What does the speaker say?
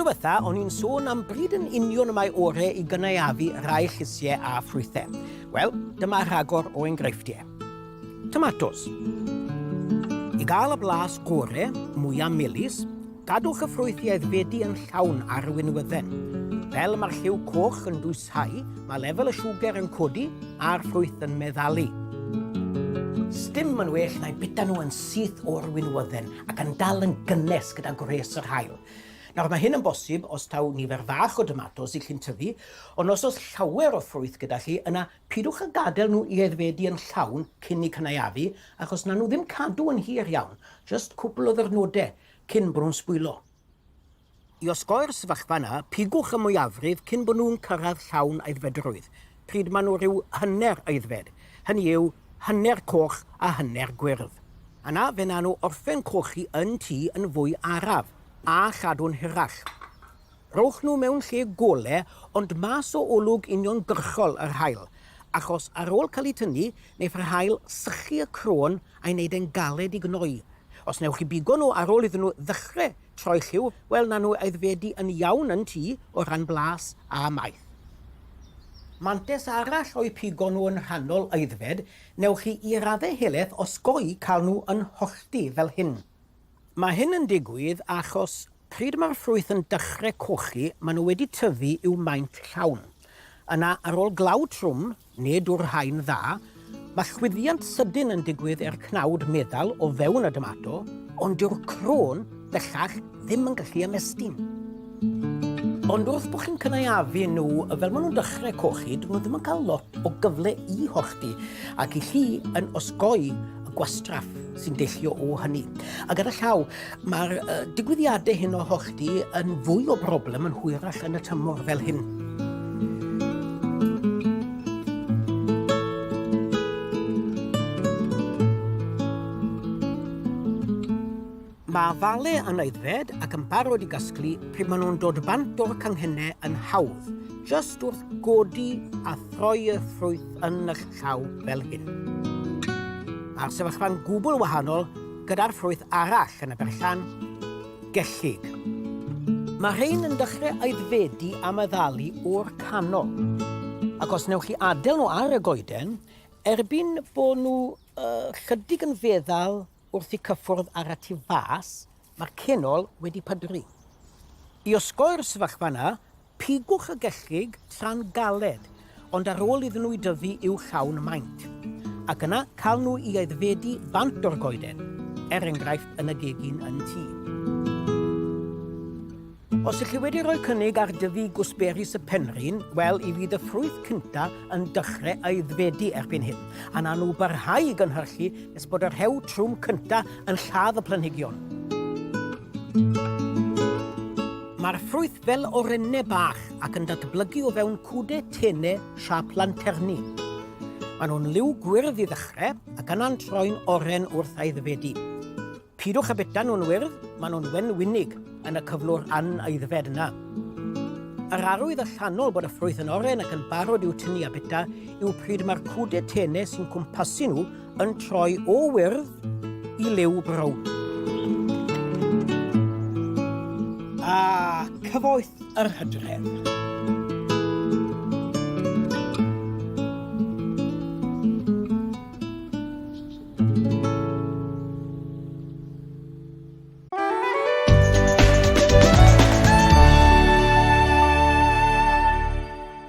Tro diwetha, o'n i'n sôn am bryd yn union y mae orau I gynaeafu rai llysiau a ffrwythau. Wel, dyma rhagor o enghreifftiau. Tomatos. I gael y blas gorau, mwyaf melys, gadwch y ffrwyth I aeddfedu yn llawn ar y winwydden. Fel mae'r lliw coch yn dwysau, mae lefel y siwger yn codi a'r ffrwyth yn meddalu. Sdim yn well na'i bita nhw yn syth o'r winwydden ac yn dal yn gynnes gyda gwres yr haul. Nawr mae hyn yn bosib os taw nifer fach o tomatos I chi'n tyfu, ond os oes llawer o ffrwyth gyda chi, yna pidwch a gadael nhw I aeddfedu yn llawn cyn I cynaeafu, achos na nhw ddim cadw yn hir iawn, just cwbl o ddyrnodau cyn bod nhw'n sbwylo. I osgoi'r sefyllfa yna, pigwch y mwyafrif cyn bod nhw'n cyrraedd llawn aeddfedrwydd, pryd maen nhw rhyw hanner aeddfed. Hynny yw, hanner coch a hanner gwyrdd. Yna fe na nhw orffen cochi yn tŷ yn fwy araf a chadw'n hirach. Rowch nhw mewn lle golau, ond mas o olwg union gyrchol yr haul, achos ar ôl cael ei tynnu, neu yr haul sychu y croen a'i wneud e'n galed I gnoi. Os newch chi bigo nhw ar ôl iddyn nhw ddechrau troi lliw, wel na nhw aeddfedu yn iawn yn tŷ o ran blas a maith. Mantes arall o'i pigo nhw yn rhannol aeddfed, newch chi I raddau helaeth osgoi cael nhw yn hollti fel hyn. Mae hyn yn digwydd achos pryd mae'r ffrwyth yn dechrau cochi, maen nhw wedi tyfu i'w maint llawn. Yna ar ôl glaw trwm, neu dwrhaen dda, mae chwyddiant sydyn yn digwydd cnawd meddal o fewn y tomato, ond dyw'r croen bellach ddim yn gallu ymestyn. Ond wrth bod chi'n cynaeafu nhw, fel maen nhw'n dechrau cochi, dyn nhw ddim yn cael lot o gyfle I hollti, ac I chi yn osgoi y gwastraff sy'n deillio o hynny. A gyda llaw, mae'r digwyddiadau hyn o hollti yn fwy o broblem yn hwyrach yn y tymor fel hyn. Mae falau yn aeddfed ac yn barod I gasglu pryd maen nhw'n dod bant o'r canghennau yn hawdd, just wrth godi a throi y ffrwyth yn eich llaw fel hyn. Mae'r sefyllfa'n gwbl wahanol gyda'r ffrwyth arall yn y berllan, gellig. Mae rhain yn dechrau aeddfedu a meddalu o'r canol. Ac os newch chi adael nhw ar y goeden, erbyn bod nhw chydig yn feddal wrth I cyffwrdd ar y tu fas, mae'r cenol wedi pydru. I osgoi'r sefyllfa yna, pigwch y gellig tra'n galed, ond ar ôl iddyn nhw I dyfu i'w llawn maint. Ac yna cael nhw I aeddfedu bant o'r goeden, enghraifft yn y gegin yn tŷ. Os ych chi wedi rhoi cynnig ar dyfu gwsberis y penrhyn, wel I fydd y ffrwyth cynta yn dechrau aeddfedu erbyn hyn, a na nhw parhau I gynhyrchu nes bod yr hew trwm cynta yn lladd y planhigion. Mae'r ffrwyth fel orennau bach ac yn datblygu o fewn cwdau tenau siap lanterni. Maen nhw'n liw gwyrdd I ddechrau ac yna'n troi'n oren wrth aeddfedu. Pidwch a bita nhw'n wyrdd, maen nhw'n wenwynig yn y cyflwr an-aeddfed yna. Yr arwydd allanol bod y ffrwyth yn oren ac yn barod i'w tynnu a bita yw pryd mae'r cwdau tenau sy'n cwmpasu nhw yn troi o wyrdd I liw brown. A cyfoeth yr hydref.